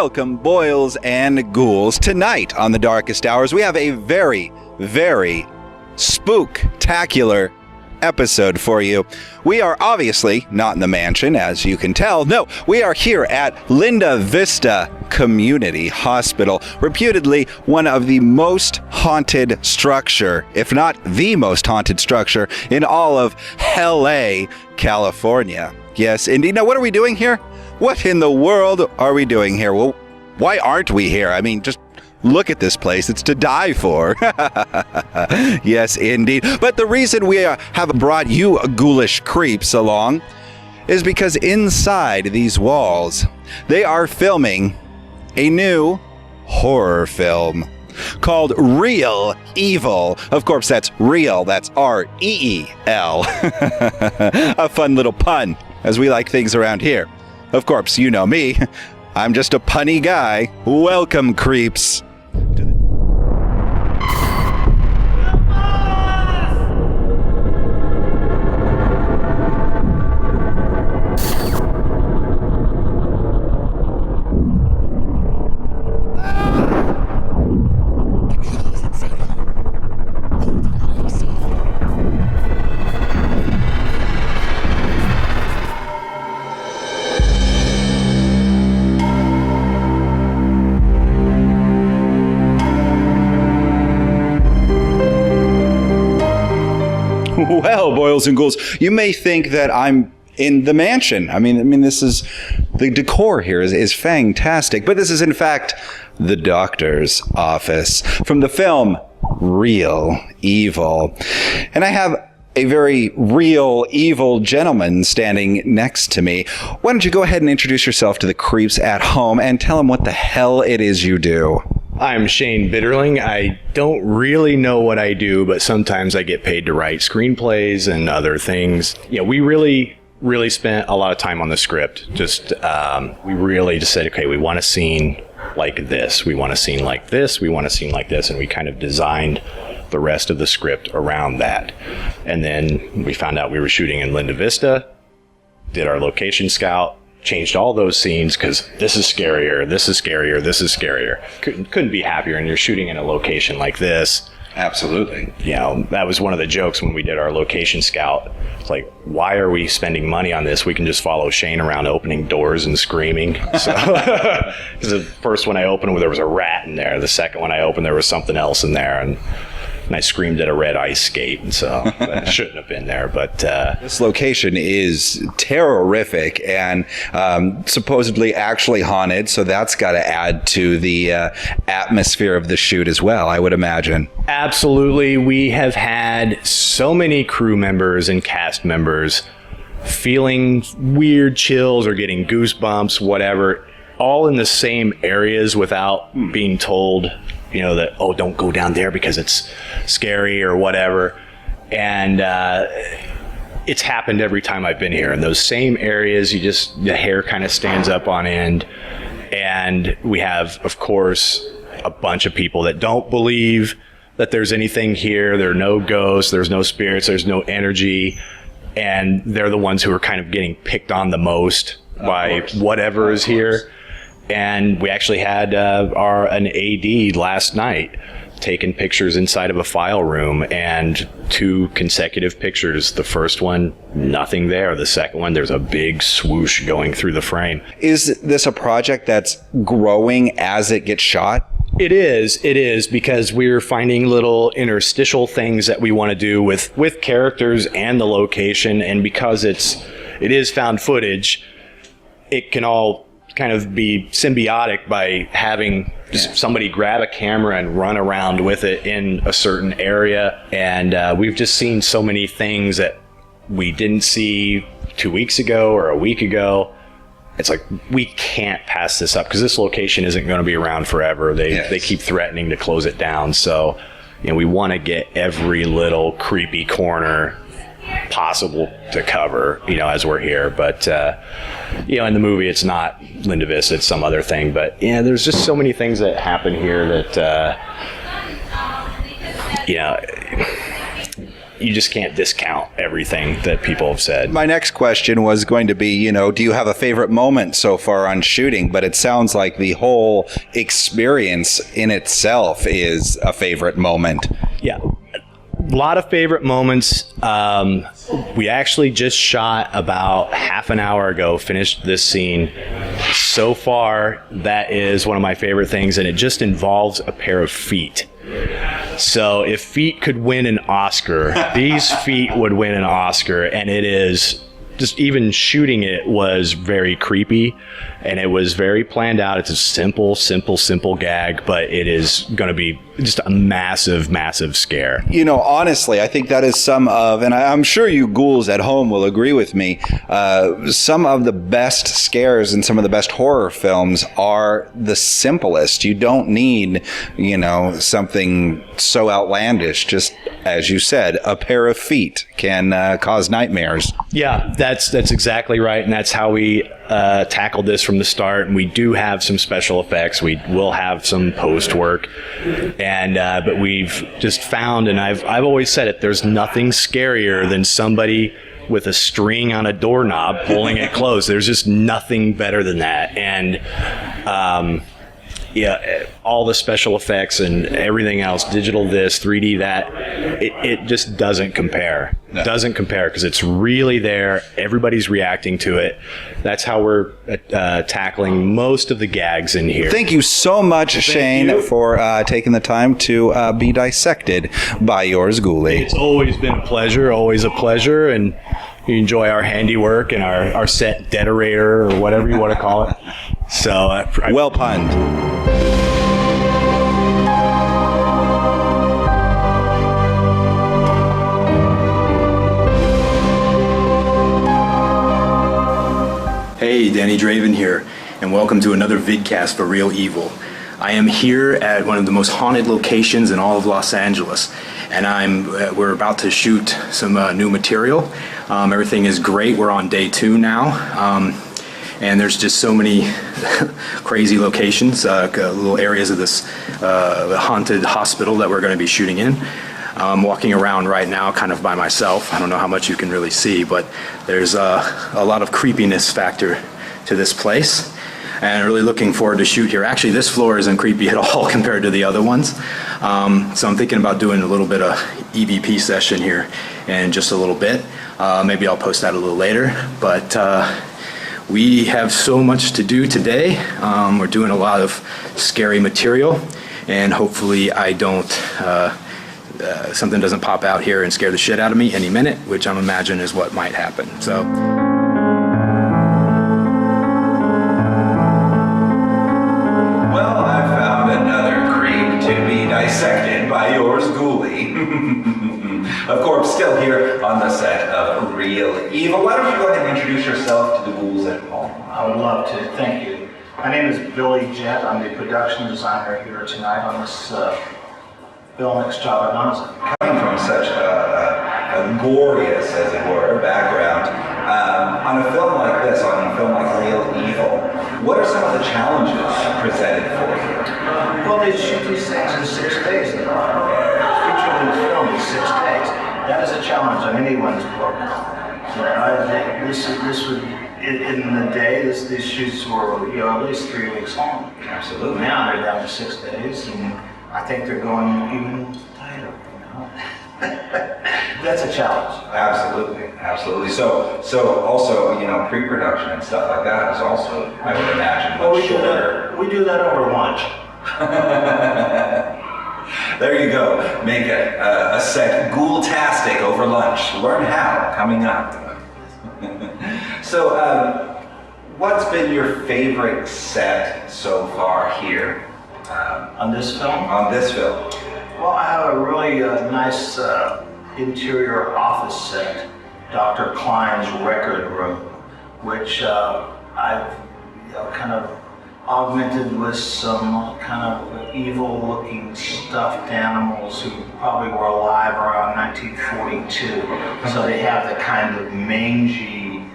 Welcome, boils and ghouls. Tonight on The Darkest Hours, we have a very, very spooktacular episode for you. We are obviously not in the mansion, as you can tell. No, we are here at Linda Vista Community Hospital, reputedly one of the most haunted structure, if not the most haunted structure in all of LA, California. Yes, indeed. Now, what are we doing here? What in the world are we doing here? Well, why aren't we here? I mean, just look at this place. It's to die for. Yes, indeed. But the reason we have brought you ghoulish creeps along is because inside these walls, they are filming a new horror film called Real Evil. Of course, that's real. That's R-E-E-L. A fun little pun, as we like things around here. Of course, you know me. I'm just a punny guy. Welcome, creeps. Well, boils and ghouls, you may think that I'm in the mansion. I mean, this is, the decor here is fantastic, but this is in fact the doctor's office from the film Real Evil. And I have a very real evil gentleman standing next to me. Why don't you go ahead and introduce yourself to the creeps at home and tell them what the hell it is you do. I'm Shane Bitterling. I don't really know what I do, but sometimes I get paid to write screenplays and other things. Yeah, we really spent a lot of time on the script. We really just said, okay, we want a scene like this. We want a scene like this. We want a scene like this. And we kind of designed the rest of the script around that. And then we found out we were shooting in Linda Vista, did our location scout, changed all those scenes because this is scarier, this is scarier, this is scarier. Couldn't be happier. And you're shooting in a location like this. Absolutely. You know, that was one of the jokes when we did our location scout. It's like, why are we spending money on this? We can just follow Shane around opening doors and screaming. So, because the first one I opened, there was a rat in there. The second one I opened, there was something else in there. And I screamed at a red ice skate, and so that shouldn't have been there. But this location is terrorific and supposedly actually haunted, so that's got to add to the atmosphere of the shoot as well, I would imagine. Absolutely. We have had so many crew members and cast members feeling weird chills or getting goosebumps, whatever, all in the same areas without being told, you know, that, oh, don't go down there because it's scary or whatever. And it's happened every time I've been here. In those same areas, the hair kind of stands up on end. And we have, of course, a bunch of people that don't believe that there's anything here. There are no ghosts, there's no spirits, there's no energy. And they're the ones who are kind of getting picked on the most by whatever is here. And we actually had an AD last night taking pictures inside of a file room, and 2 consecutive pictures. The first one, nothing there. The second one, there's a big swoosh going through the frame. Is this a project that's growing as it gets shot? It is, because we're finding little interstitial things that we want to do with characters and the location. And because it is found footage, it can all kind of be symbiotic by having just somebody grab a camera and run around with it in a certain area. And we've just seen so many things that we didn't see 2 weeks ago or a week ago. It's like, we can't pass this up because this location isn't going to be around forever. They keep threatening to close it down. So, you know, we want to get every little creepy corner possible to cover, you know, as we're here. But you know, in the movie it's not Linda Vista, it's some other thing. But yeah, there's just so many things that happen here that you know, you just can't discount everything that people have said. My next question was going to be, do you have a favorite moment so far on shooting? But it sounds like the whole experience in itself is a favorite moment. Yeah. A lot of favorite moments. We actually just shot about half an hour ago, finished this scene. So far, that is one of my favorite things, and it just involves a pair of feet. So if feet could win an Oscar, these feet would win an Oscar, and it is just, even shooting it was very creepy, and it was very planned out. It's a simple gag, but it is going to be just a massive scare. Honestly, I think that is some of, and I'm sure you ghouls at home will agree with me, some of the best scares and some of the best horror films are the simplest. You don't need, something so outlandish. Just, as you said, a pair of feet can cause nightmares. Yeah, that's exactly right, and that's how we tackled this from the start. And we do have some special effects. We will have some post work, and but we've just found, and I've always said it, there's nothing scarier than somebody with a string on a doorknob pulling it closed. There's just nothing better than that. And all the special effects and everything else, digital this, 3D that, it just doesn't compare. No. Doesn't compare, because it's really there. Everybody's reacting to it. That's how we're tackling most of the gags in here. Thank you so much, Shane, for taking the time to be dissected by yours ghoulie. It's always been a pleasure, and you enjoy our handiwork and our set decorator, or whatever you want to call it. So well punned. Hey, Danny Draven here, and welcome to another vidcast for Real Evil. I am here at one of the most haunted locations in all of Los Angeles, and we're about to shoot some new material. Everything is great. We're on day 2 now. And there's just so many crazy locations, little areas of this haunted hospital that we're going to be shooting in. I'm walking around right now kind of by myself. I don't know how much you can really see, but there's a lot of creepiness factor to this place. And I'm really looking forward to shoot here. Actually, this floor isn't creepy at all compared to the other ones. So I'm thinking about doing a little bit of EVP session here in just a little bit. Maybe I'll post that a little later. But we have so much to do today. We're doing a lot of scary material, and hopefully I don't, something doesn't pop out here and scare the shit out of me any minute, which I'm imagining is what might happen. So. Well, I found another creep to be dissected by yours ghoulie. Of course, still here on the set of Real Evil. Why don't you go ahead and introduce yourself to the ghouls at home? I would love to. Thank you. My name is Billy Jett. I'm the production designer here tonight on this film extravaganza. Coming from such a glorious, as it were, background, on a film like this, on a film like Real Evil, what are some of the challenges presented for you? Well, they shoot these things in 6 days. The feature in the film is 6 days. That is a challenge on anyone's book. This would, in the day, these shoots were at least 3 weeks long. Absolutely. Now they're down to 6 days, and I think they're going even tighter. That's a challenge. Absolutely. So also, pre-production and stuff like that is also, I would imagine, Well, much shorter. we do that over lunch. There you go. Make a set ghoul-tastic over lunch. Learn how, coming up. So, what's been your favorite set so far here? On this film? On this film. Well, I have a really nice interior office set, Dr. Klein's record room, which I've kind of augmented with some kind of evil-looking stuffed animals who probably were alive around 1942. So they have the kind of mangy,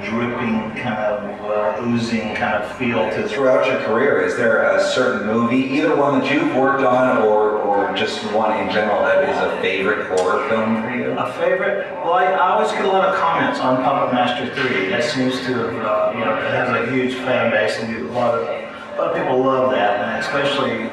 dripping, kind of oozing kind of feel to them. Throughout your career, is there a certain movie, either one that you've worked on or just one in general that is a favorite horror film for you? A favorite? Well, I always get a lot of comments on Puppet Master 3. That seems to have, it has a huge fan base, and a lot of people love that, and especially,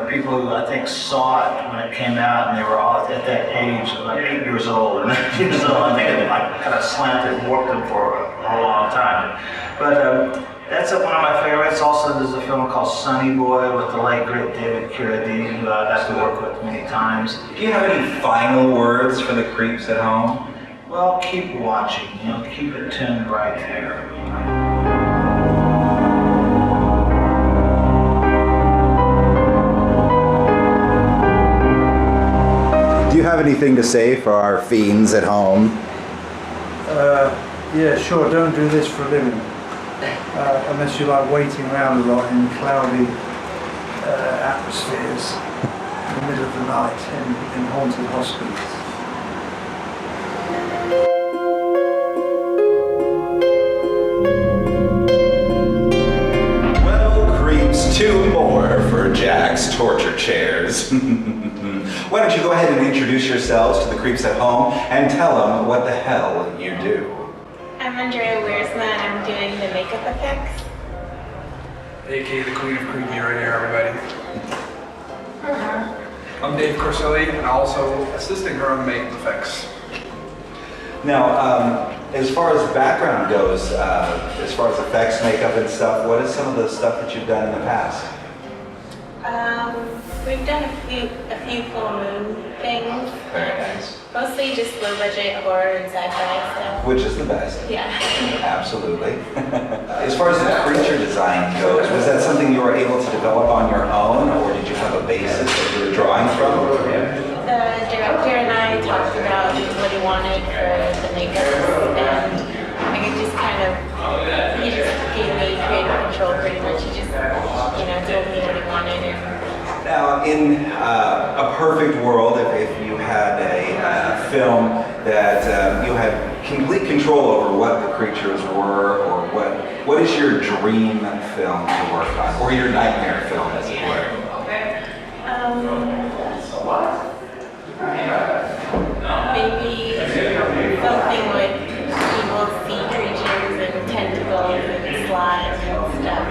people who I think saw it when it came out, and they were all at that age, like 8 years old or 9 years old. I think it kind of slanted and warped them for a long time. But that's one of my favorites. Also, there's a film called Sonny Boy with the late great David Carradine, who I got to work with many times. Do you have any final words for the creeps at home? Well, keep watching. Keep it tuned right there. Do you have anything to say for our fiends at home? Yeah, sure. Don't do this for a living. Unless you like waiting around a lot in cloudy atmospheres in the middle of the night in haunted hospitals. Well, creeps, 2 more for Jack's torture chairs. Why don't you go ahead and introduce yourselves to the creeps at home and tell them what the hell you do. I'm Andrea Wiersma and I'm doing the makeup effects. aka the Queen of Creepy right here, everybody. I'm Dave Corselli and also assisting her on makeup effects. Now, as far as background goes, as far as effects, makeup and stuff, what is some of the stuff that you've done in the past? We've done a few full moon things. Very nice. Mostly just low budget horror and sci-fi stuff. Which is the best. Yeah. Absolutely. As far as the creature design goes, was that something you were able to develop on your own, or did you have a basis that you were drawing from? The director and I talked about what he wanted for the makeup, and I just he just gave me creative control pretty much. He just, told me what he wanted. Now, in a perfect world, if you had a film that you had complete control over what the creatures were, or what is your dream film to work on, or your nightmare film, as it were? Maybe something with evil sea creatures and tentacles and slimes and stuff.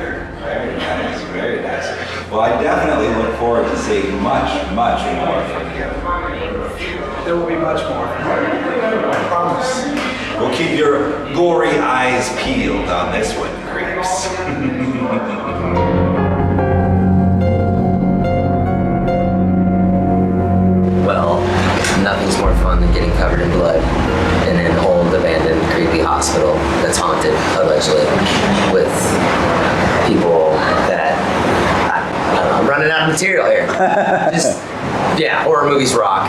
Very nice, very nice. Well, I definitely look forward to seeing much, much more from you. There will be much more. I promise. We'll keep your gory eyes peeled on this one, creeps. Well, nothing's more fun than getting covered in blood in an old, abandoned, creepy hospital that's haunted, allegedly, with people that, I don't know, I'm running out of material here. Horror movies rock.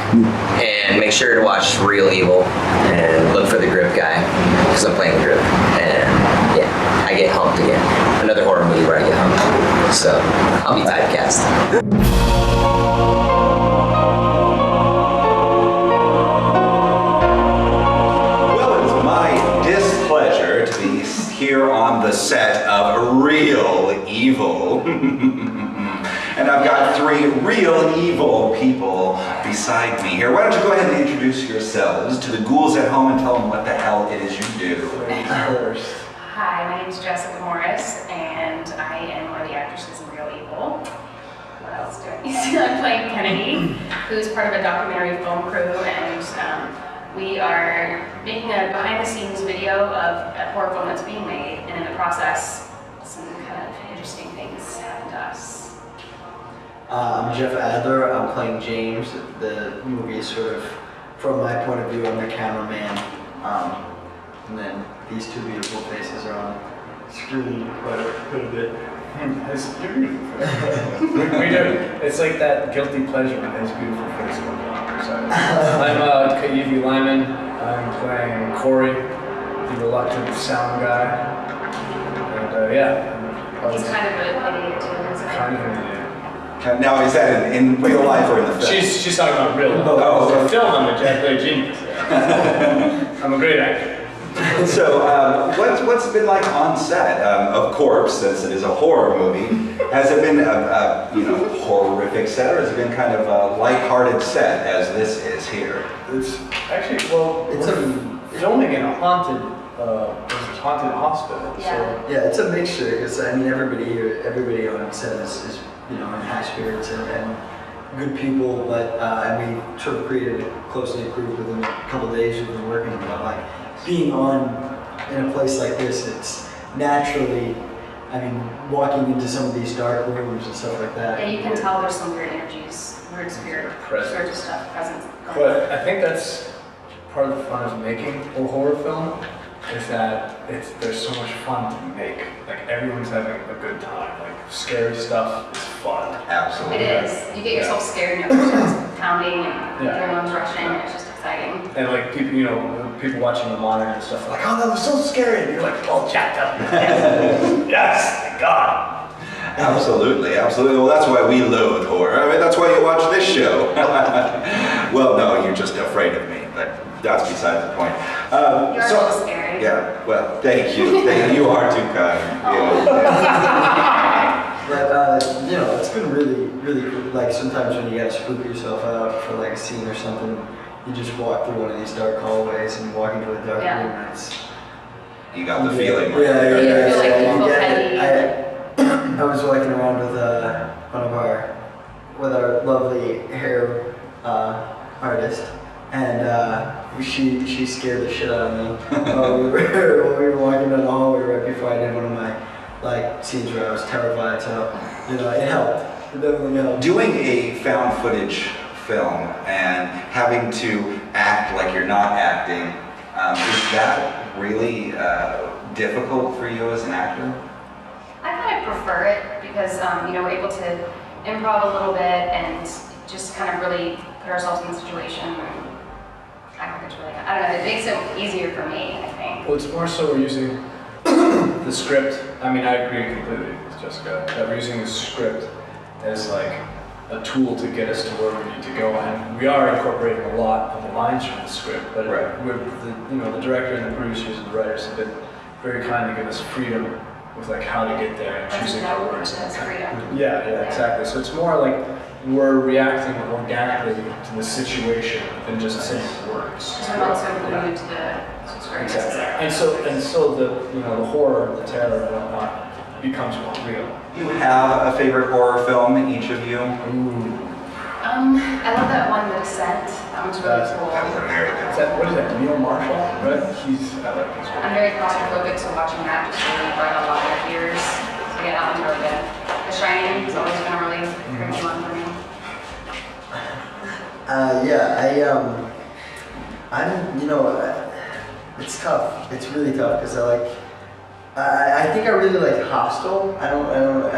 And make sure to watch Real Evil and look for the Grip guy, because I'm playing the Grip. And I get humped again. Another horror movie where I get humped. So, I'll be typecast. Here on the set of Real Evil. And I've got 3 real evil people beside me here. Why don't you go ahead and introduce yourselves to the ghouls at home and tell them what the hell it is you do. Hi, my name is Jessica Morris, and I am one of the actresses in Real Evil. What else do I need to do? I'm playing Kennedy, who's part of a documentary film crew, and we are making a behind-the-scenes video of a horror film that's being made, and in the process, some kind of interesting things happen to us. I'm Jeff Adler. I'm playing James. The movie is sort of, from my point of view, I'm the cameraman. And then these 2 beautiful faces are on screen quite a bit. It's beautiful. We do. It's like that guilty pleasure when his beautiful face comes on. I'm Kaivi Lyman. I'm playing Corey, the reluctant sound guy. And He's kind of an idiot too. kind of an idiot. Now, is that in real life or in the film? She's talking about real life. Oh, okay. The film, I'm a Jack Blake genius. I'm a great actor. So, what's it been like on set? Of course, since it is a horror movie, Has it been a horrific set, or has it been kind of a lighthearted set as this is here? It's actually, well, it's filming in a haunted hospital. Yeah. So Yeah, it's a mixture because I mean everybody on set is in high spirits and good people, but and we sort of created a close-knit group within a couple of days. We've been working on like being on in a place like this. It's naturally, I mean, walking into some of these dark rooms and stuff like that. Yeah, you can tell there's some weird energies, weird spirit, sort of stuff present. but I think that's part of the fun of making a horror film, is that there's so much fun to make. Like everyone's having a good time. Like scary stuff is fun. Absolutely. It is. You get yourself scared and your heart starts pounding and everyone's rushing and it's just exciting. And like people watching the monitor and stuff are like, oh, that was so scary. And you're like all jacked up. Yes, thank God. Absolutely, absolutely. Well, that's why we loathe horror. I mean, that's why you watch this show. Well, no, you're just afraid of me, but that's beside the point. You're a little scary. Yeah, well, thank you. You are too kind. But it's been really, really cool. Like sometimes when you gotta spook yourself out for like a scene or something, you just walk through one of these dark hallways and walk into a dark room. And it's You got the feeling. Right? Yeah. You feel like you You feel get heavy. it. I was walking around with our lovely hair artist, and she scared the shit out of me while we were walking down the hallway right before I did one of my scenes where I was terrified. So it helped. It definitely helped. Doing a found footage film and having to act like you're not acting, is that really difficult for you as an actor? I kind of prefer it because, we're able to improv a little bit and just kind of really put ourselves in the situation. And I think it's really, I don't know, it makes it easier for me, I think. Well, it's more so we're using the script. I mean, I agree completely with Jessica that we're using the script as like a tool to get us to where we need to go, and we are incorporating a lot of the lines from the script. But the director and the producers and the writers have been very kind to give us freedom with like how to get there and choosing our words. That's freedom. Yeah, exactly. So it's more like we're reacting organically to the situation than just saying words. So I'm also glued to the script. Exactly. And so the horror, the terror, and whatnot becomes more real. You have a favorite horror film, each of you? I love that one, The Descent. That one's really cool. That was a very good one. What is that, Neil Marshall? Right? I like this one. I'm very claustrophobic, so watching that just really brought a lot of fears. So yeah, that one's really good. The Shining has always been a really great one for me. It's tough. It's really tough because I think I really like Hostel. I don't know if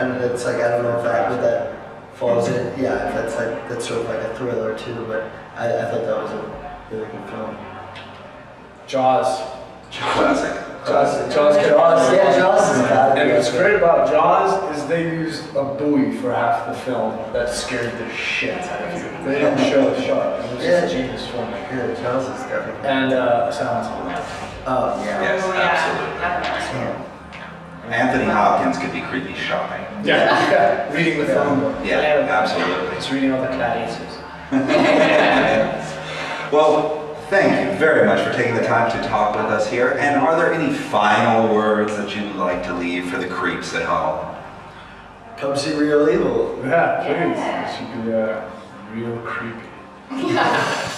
that falls in. Yeah, that's sort of like a thriller too. But I thought that was a really good film. Jaws. Classic. Jaws. Yeah, Jaws is bad. And what's great about Jaws is they used a buoy for half the film that scared the shit out of you. They didn't show the shark. It was just genius filming. Yeah, Jaws is definitely. And Silence of the Lambs. Oh yeah. Yes, Oh, absolutely. Definitely. Anthony Hopkins could be creepy shopping. Yeah. Reading the phone book. Yeah, absolutely. It's reading all the clauses. Well, thank you very much for taking the time to talk with us here. And are there any final words that you'd like to leave for the creeps at home? Come see Real Evil. Yeah, Yeah. please. It should be real creepy.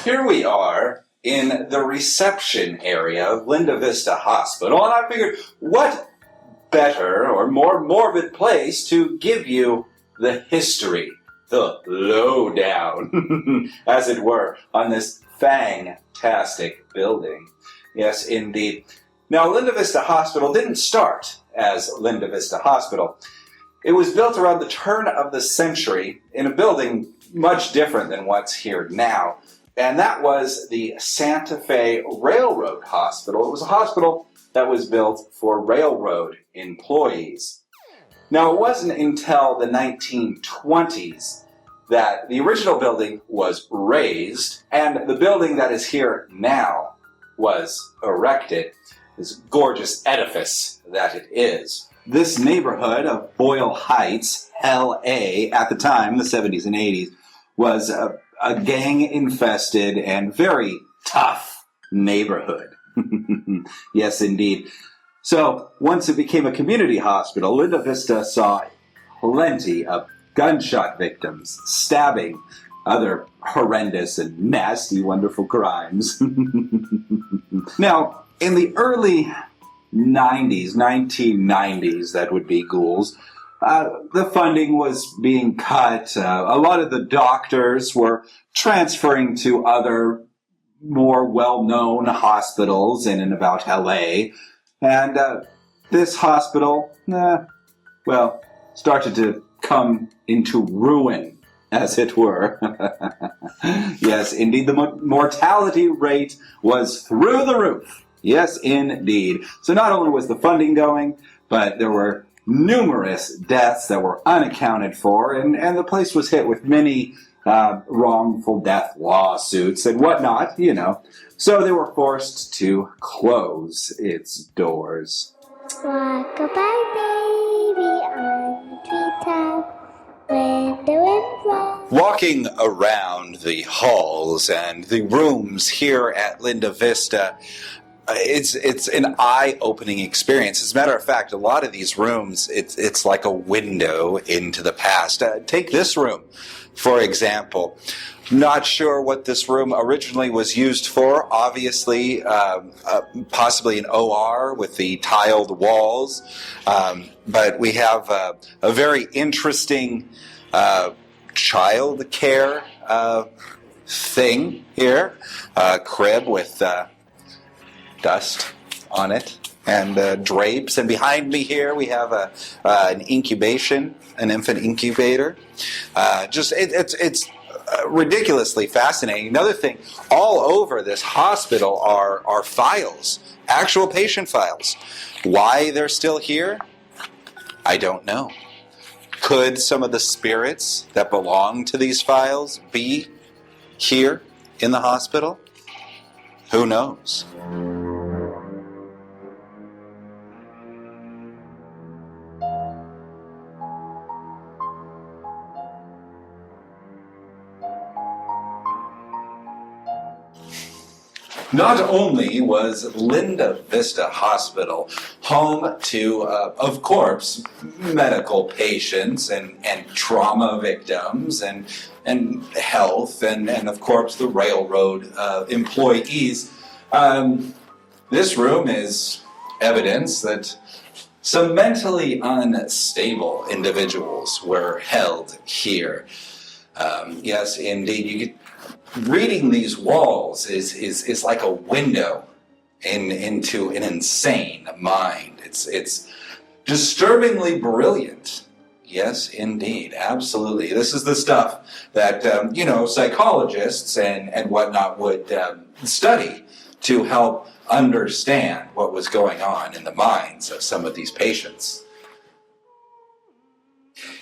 Here we are in the reception area of Linda Vista Hospital, and I figured what better or more morbid place to give you the history, the lowdown, as it were, on this fantastic building. Yes, indeed. Now, Linda Vista Hospital didn't start as Linda Vista Hospital. It was built around the turn of the century in a building much different than what's here now. And that was the Santa Fe Railroad Hospital. It was a hospital that was built for railroad employees. Now, it wasn't until the 1920s that the original building was razed and the building that is here now was erected, this gorgeous edifice that it is. this neighborhood of Boyle Heights, LA, at the time, the 70s and 80s, was a gang-infested and very tough neighborhood. Yes, indeed. So, once it became a community hospital, Linda Vista saw plenty of gunshot victims, stabbing, other horrendous and nasty, wonderful crimes. Now, in the early 1990s, that would be ghouls, the funding was being cut. A lot of the doctors were transferring to other more well-known hospitals in and about LA. And this hospital, started to come into ruin, as it were. Yes, indeed, the mortality rate was through the roof. Yes, indeed. So not only was the funding going, but there were numerous deaths that were unaccounted for, and the place was hit with many wrongful death lawsuits and whatnot, So they were forced to close its doors. Rock-a-bye baby on the treetop when the wind blows. Walking around the halls and the rooms here at Linda Vista, it's an eye-opening experience. As a matter of fact, a lot of these rooms, it's like a window into the past. Take this room, for example. Not sure what this room originally was used for. Obviously, possibly an OR with the tiled walls. But we have a very interesting child care thing here. A crib with dust on it and drapes. And behind me here we have an incubation, an infant incubator. It's ridiculously fascinating. Another thing, all over this hospital are files, actual patient files. Why they're still here, I don't know. Could some of the spirits that belong to these files be here in the hospital? Who knows? Not only was Linda Vista Hospital home to, of course, medical patients and trauma victims and health and of course the railroad employees, this room is evidence that some mentally unstable individuals were held here. Yes, indeed. Reading these walls is like a window into an insane mind. It's disturbingly brilliant. Yes, indeed, absolutely. This is the stuff that psychologists and whatnot would study to help understand what was going on in the minds of some of these patients.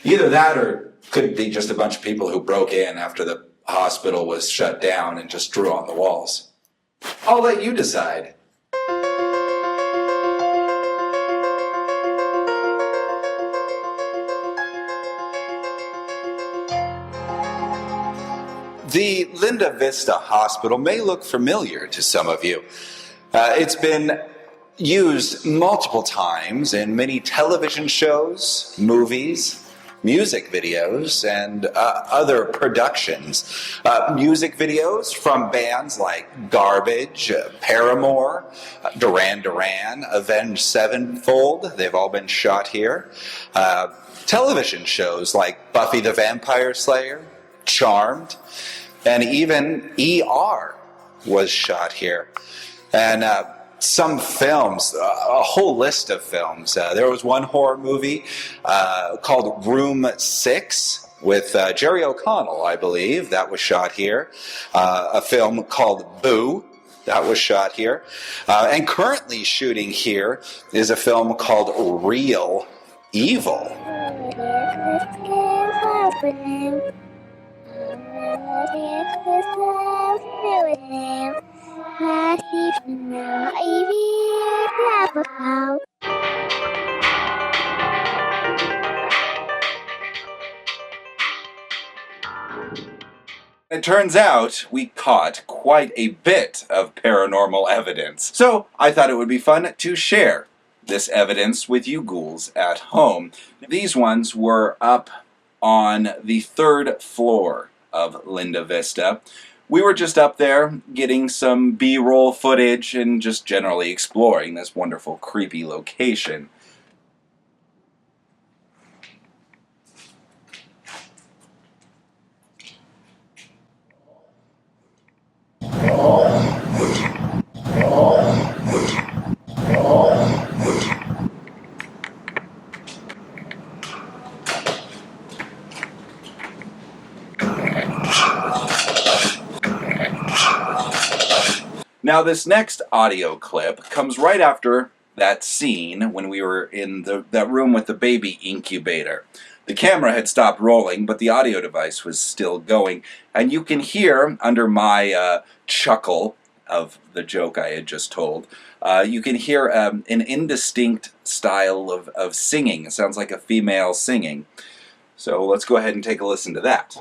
Either that, or could it be just a bunch of people who broke in after the hospital was shut down and just drew on the walls? I'll let you decide. The Linda Vista Hospital may look familiar to some of you. It's been used multiple times in many television shows, movies, music videos, and other productions. Music videos from bands like Garbage, Paramore, Duran Duran, Avenged Sevenfold. They've all been shot here. Television shows like Buffy the Vampire Slayer, Charmed, and even ER was shot here. And some films, a whole list of films. There was one horror movie called Room 6 with Jerry O'Connell, I believe, that was shot here. A film called Boo, that was shot here. And currently shooting here is a film called Real Evil. It turns out we caught quite a bit of paranormal evidence. So I thought it would be fun to share this evidence with you ghouls at home. These ones were up on the 3rd floor of Linda Vista. We were just up there getting some B-roll footage and just generally exploring this wonderful creepy location. Now this next audio clip comes right after that scene when we were in that room with the baby incubator. The camera had stopped rolling, but the audio device was still going, and you can hear, under my chuckle of the joke I had just told, you can hear an indistinct style of singing. It sounds like a female singing. So let's go ahead and take a listen to that.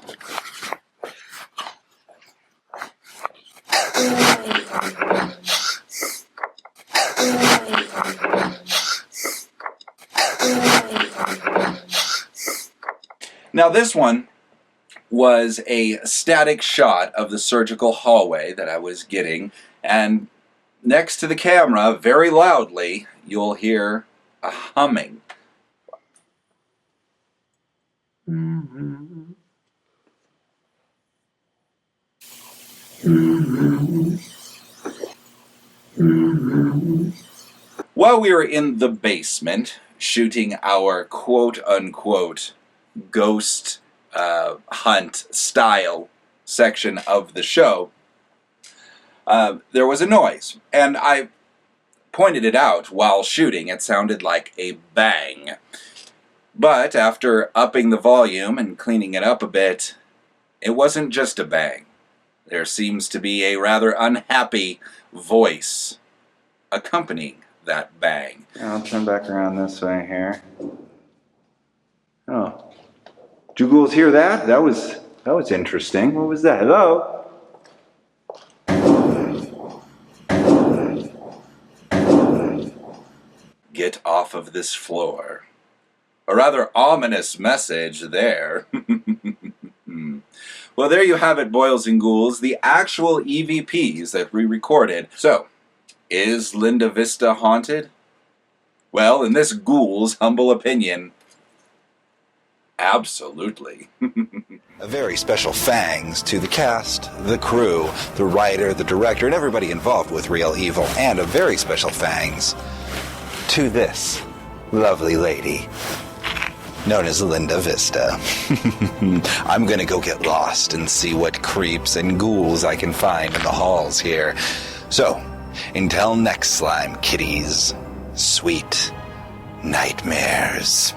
Now this one was a static shot of the surgical hallway that I was getting, and next to the camera, very loudly, you'll hear a humming. While we were in the basement shooting our quote-unquote ghost hunt style section of the show, there was a noise, and I pointed it out while shooting. It sounded like a bang. But after upping the volume and cleaning it up a bit, it wasn't just a bang. There seems to be a rather unhappy voice accompanying that bang. I'll turn back around this way here. Oh. Did you ghouls hear that? That was interesting. What was that? Hello? Get off of this floor. A rather ominous message there. Well, there you have it, boils and ghouls, the actual EVPs that we recorded. So, is Linda Vista haunted? Well, in this ghoul's humble opinion, absolutely. A very special thanks to the cast, the crew, the writer, the director, and everybody involved with Real Evil. And a very special thanks to this lovely lady known as Linda Vista. I'm gonna go get lost and see what creeps and ghouls I can find in the halls here. So, until next slime kitties, sweet nightmares.